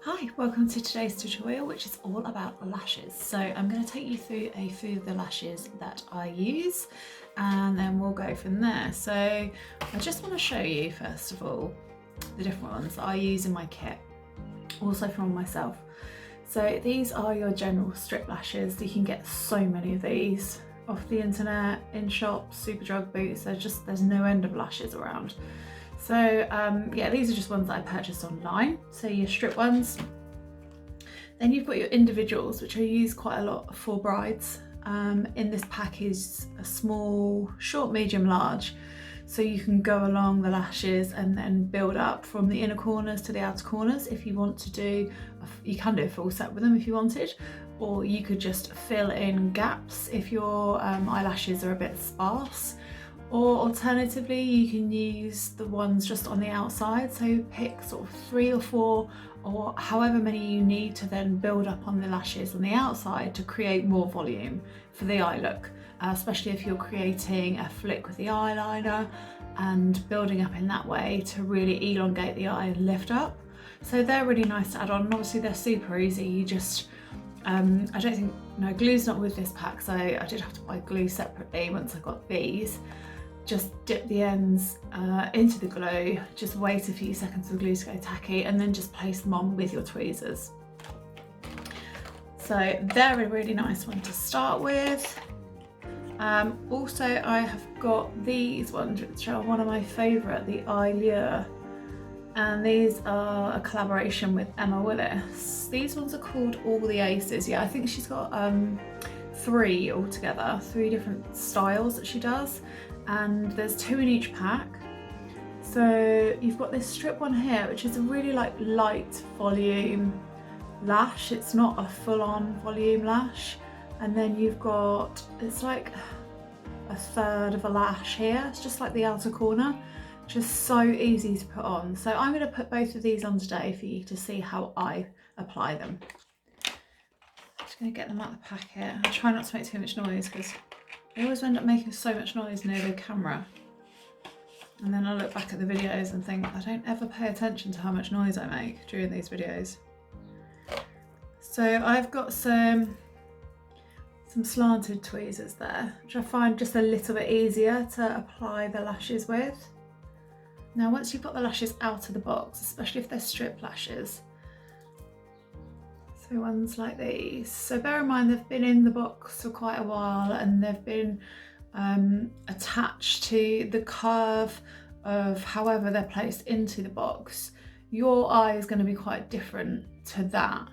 Hi, welcome to today's tutorial, which is all about lashes. So I'm going to take you through a few of the lashes that I use and then we'll go from there. So I just want to show you first of all the different ones that I use in my kit, also from myself. So these are your general strip lashes. You can get so many of these off the internet, in shops, Superdrug, Boots. There's no end of lashes around. So yeah, these are just ones that I purchased online. So your strip ones. Then you've got your individuals, which I use quite a lot for brides. In this pack is a small, short, medium, large. So you can go along the lashes and then build up from the inner corners to the outer corners. If you want to do, you can do a full set with them if you wanted, or you could just fill in gaps if your eyelashes are a bit sparse. Or alternatively, you can use the ones just on the outside. So pick sort of 3 or 4 or however many you need to then build up on the lashes on the outside to create more volume for the eye look, especially if you're creating a flick with the eyeliner and building up in that way to really elongate the eye and lift up. So they're really nice to add on, and obviously they're super easy. You just I don't think, no, glue's not with this pack, so I did have to buy glue separately once I got these. Just dip the ends into the glue, just wait a few seconds for the glue to go tacky, and then just place them on with your tweezers. So they're a really nice one to start with. Also, I have got these ones, which are one of my favourite, the Eyelash. And these are a collaboration with Emma Willis. These ones are called All the Aces. Yeah, I think she's got 3 altogether, 3 different styles that she does. And there's 2 in each pack. So you've got this strip one here, which is a really light volume lash. It's not a full-on volume lash. And then you've got, it's like a third of a lash here. It's just like the outer corner. Just so easy to put on. So I'm going to put both of these on today for you to see how I apply them. I'm just going to get them out of the packet. I try not to make too much noise because I always end up making so much noise near the camera. And then I look back at the videos and think, I don't ever pay attention to how much noise I make during these videos. So I've got some slanted tweezers there, which I find just a little bit easier to apply the lashes with. Now, once you've got the lashes out of the box, especially if they're strip lashes, so ones like these, so bear in mind they've been in the box for quite a while and they've been attached to the curve of however they're placed into the box. Your eye is going to be quite different to that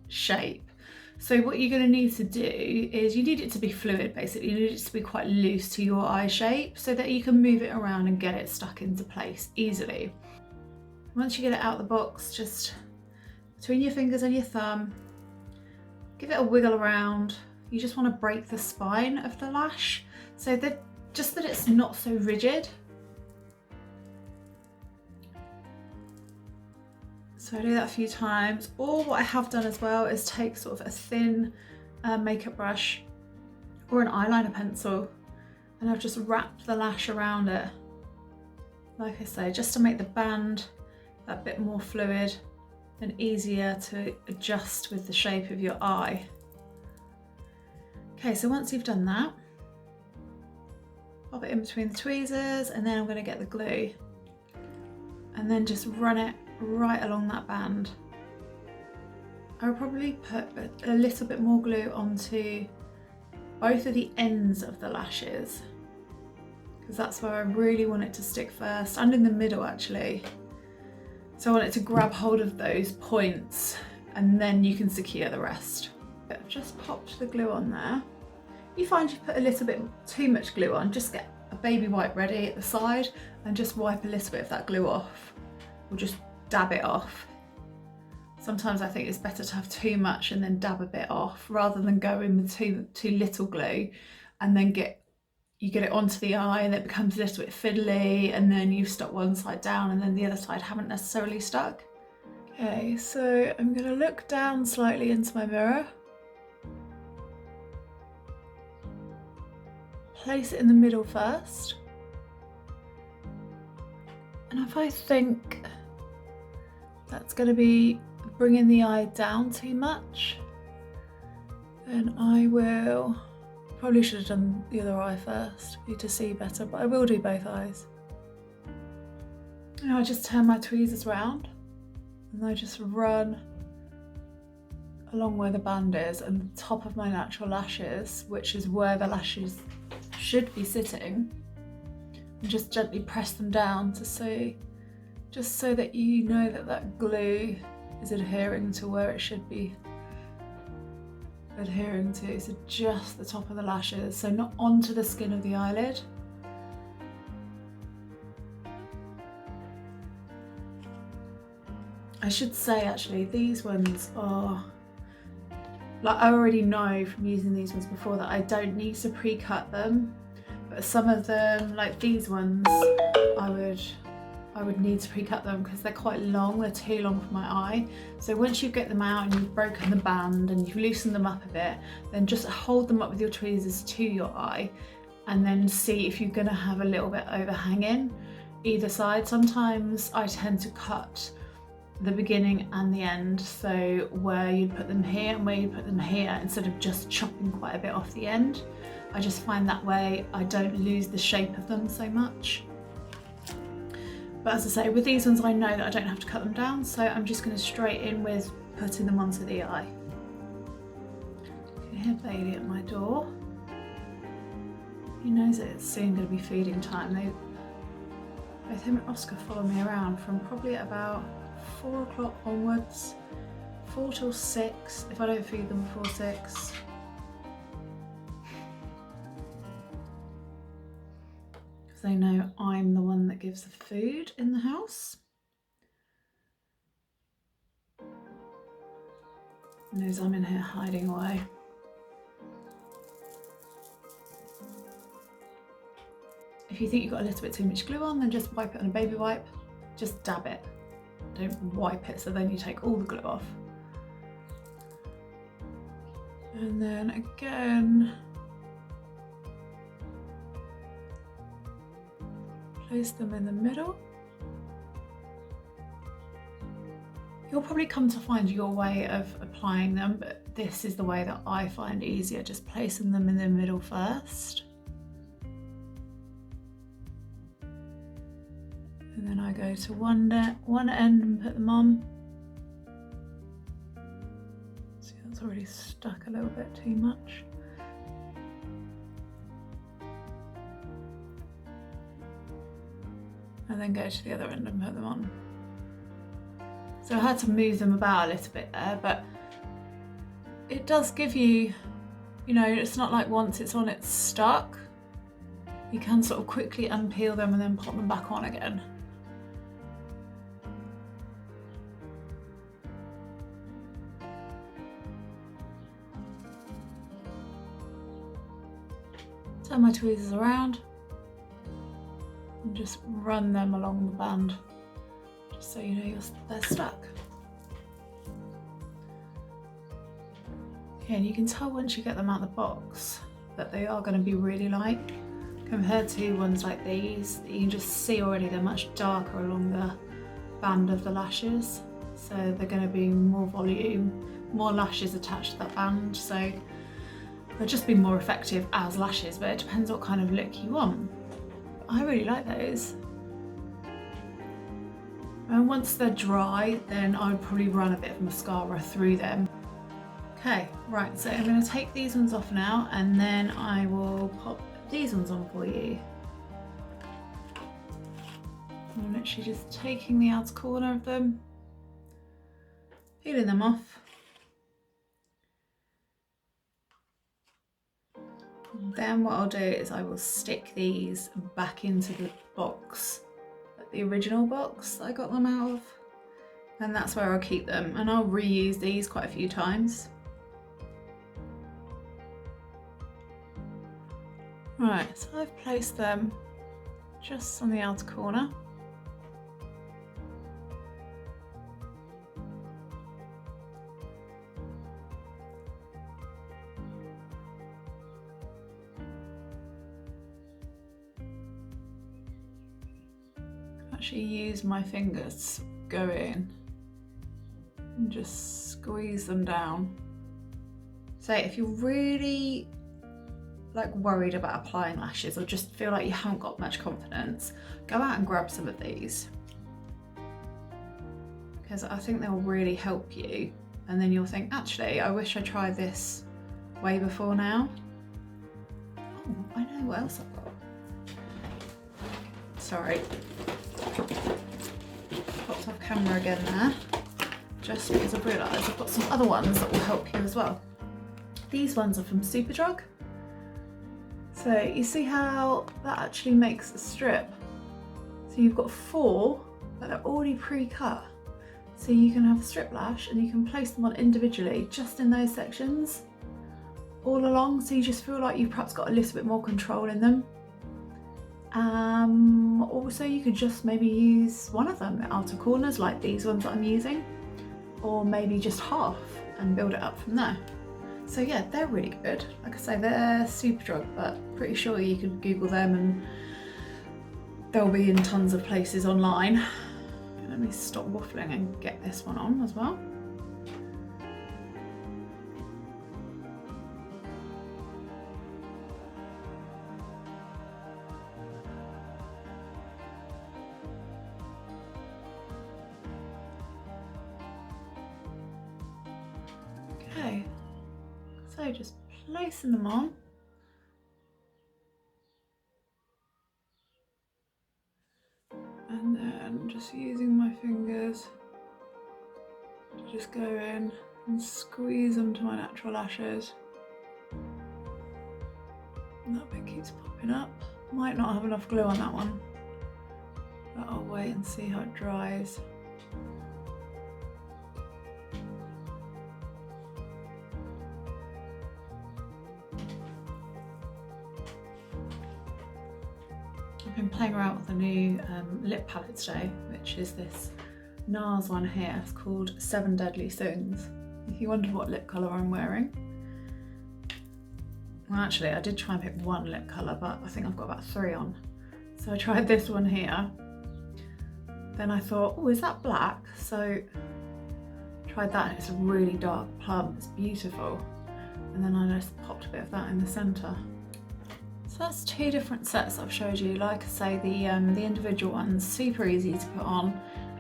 shape. So what you're going to need to do is you need it to be fluid, basically. You need it to be quite loose to your eye shape so that you can move it around and get it stuck into place easily. Once you get it out of the box, just between your fingers and your thumb, give it a wiggle around. You just want to break the spine of the lash so that just that it's not so rigid. So I do that a few times. Or what I have done as well is take sort of a thin makeup brush or an eyeliner pencil, and I've just wrapped the lash around it, like I say, just to make the band a bit more fluid and easier to adjust with the shape of your eye. Okay, so once you've done that, pop it in between the tweezers, and then I'm going to get the glue and then just run it right along that band. I would probably put a little bit more glue onto both of the ends of the lashes because that's where I really want it to stick first, and in the middle actually. So I want it to grab hold of those points and then you can secure the rest. I've just popped the glue on there. You find you've put a little bit too much glue on, just get a baby wipe ready at the side and just wipe a little bit of that glue off, or just dab it off. Sometimes I think it's better to have too much and then dab a bit off rather than go in with too little glue and then you get it onto the eye and it becomes a little bit fiddly, and then you've stuck one side down and then the other side haven't necessarily stuck. Okay, so I'm going to look down slightly into my mirror, place it in the middle first, and if I think that's going to be bringing the eye down too much, then I will, probably should have done the other eye first for you to see better, but I will do both eyes. Now I just turn my tweezers round and I just run along where the band is and the top of my natural lashes, which is where the lashes should be sitting, and just gently press them down to see, just so that you know that that glue is adhering to where it should be adhering to. So just the top of the lashes, so not onto the skin of the eyelid. I should say actually these ones are, like, I already know from using these ones before that I don't need to pre-cut them, but some of them, like these ones, I would need to pre-cut them because they're quite long, they're too long for my eye. So once you get them out and you've broken the band and you've loosened them up a bit, then just hold them up with your tweezers to your eye and then see if you're gonna have a little bit overhanging either side. Sometimes I tend to cut the beginning and the end, so where you'd put them here and where you put them here, instead of just chopping quite a bit off the end. I just find that way I don't lose the shape of them so much. But as I say, with these ones I know that I don't have to cut them down, so I'm just going to straight in with putting them onto the eye. You can hear Bailey at my door. He knows that it's soon going to be feeding time. Both him and Oscar follow me around from probably at about 4 o'clock onwards, 4 till 6 if I don't feed them before 6. Because they know I'm the one that gives the food in the house. Knows I'm in here hiding away. If you think you've got a little bit too much glue on, then just wipe it on a baby wipe. Just dab it. Don't wipe it so then you take all the glue off. And then again, place them in the middle. You'll probably come to find your way of applying them, but this is the way that I find easier, just placing them in the middle first. And then I go to one end and put them on. See, that's already stuck a little bit too much. And then go to the other end and put them on. So I had to move them about a little bit there, but it does give you, you know, it's not like once it's on it's stuck. You can sort of quickly unpeel them and then pop them back on again. Turn my tweezers around and just run them along the band, just so you know they're stuck. Okay, and you can tell once you get them out of the box that they are going to be really light compared to ones like these. You can just see already they're much darker along the band of the lashes, so they're going to be more volume, more lashes attached to that band, so they'll just be more effective as lashes, but it depends what kind of look you want. I really like those. And once they're dry, then I would probably run a bit of mascara through them. Okay, right, so I'm going to take these ones off now and then I will pop these ones on for you. I'm literally just taking the outer corner of them, peeling them off. Then what I'll do is I will stick these back into the box, the original box that I got them out of, and that's where I'll keep them, and I'll reuse these quite a few times. Right, so I've placed them just on the outer corner. Actually use my fingers to go in and just squeeze them down. So if you're really like worried about applying lashes or just feel like you haven't got much confidence, go out and grab some of these, because I think they'll really help you, and then you'll think, actually, I wish I tried this way before now. Oh, I know what else I've got. Sorry, popped off camera again there, just because I've realised I've got some other ones that will help you as well. These ones are from Superdrug. So you see how that actually makes a strip? So you've got 4 that are already pre-cut. So you can have a strip lash and you can place them on individually just in those sections all along, so you just feel like you've perhaps got a little bit more control in them. Also you could just maybe use one of them at outer corners like these ones that I'm using, or maybe just half and build it up from there. So yeah, they're really good. Like I say, they're Superdrug, but pretty sure you could Google them and they'll be in tons of places online. Let me stop waffling and get this one on as well. Okay, so just placing them on. And then just using my fingers to just go in and squeeze them to my natural lashes. And that bit keeps popping up. Might not have enough glue on that one, but I'll wait and see how it dries. I've been playing around with a new lip palette today, which is this NARS one here. It's called 7 Deadly Sins. If you wondered what lip colour I'm wearing, well, actually I did try and pick one lip colour, but I think I've got about 3 on. So I tried this one here. Then I thought, oh, is that black? So tried that, and it's a really dark plum. It's beautiful. And then I just popped a bit of that in the centre. So that's 2 different sets I've showed you. Like I say, the individual ones, super easy to put on,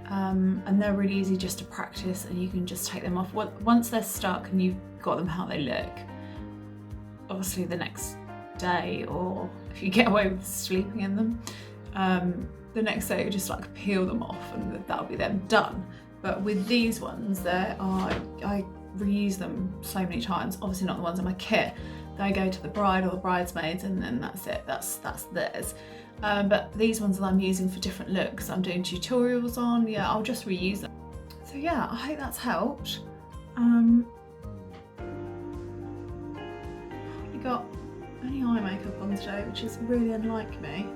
and they're really easy just to practice, and you can just take them off. Once they're stuck and you've got them how they look, obviously the next day, or if you get away with sleeping in them, the next day you just like peel them off and that'll be them done. But with these ones, I reuse them so many times. Obviously not the ones in my kit. They go to the bride or the bridesmaids, and then that's it, that's theirs. But these ones that I'm using for different looks, I'm doing tutorials on, yeah, I'll just reuse them. So yeah, I hope that's helped. I've got any eye makeup on today, which is really unlike me.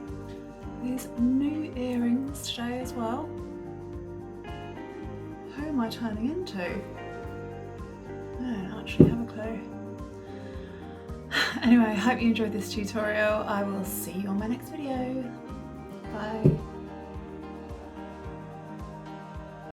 These new earrings today as well. Who am I turning into? I don't actually have a clue. Anyway, I hope you enjoyed this tutorial. I will see you on my next video. Bye.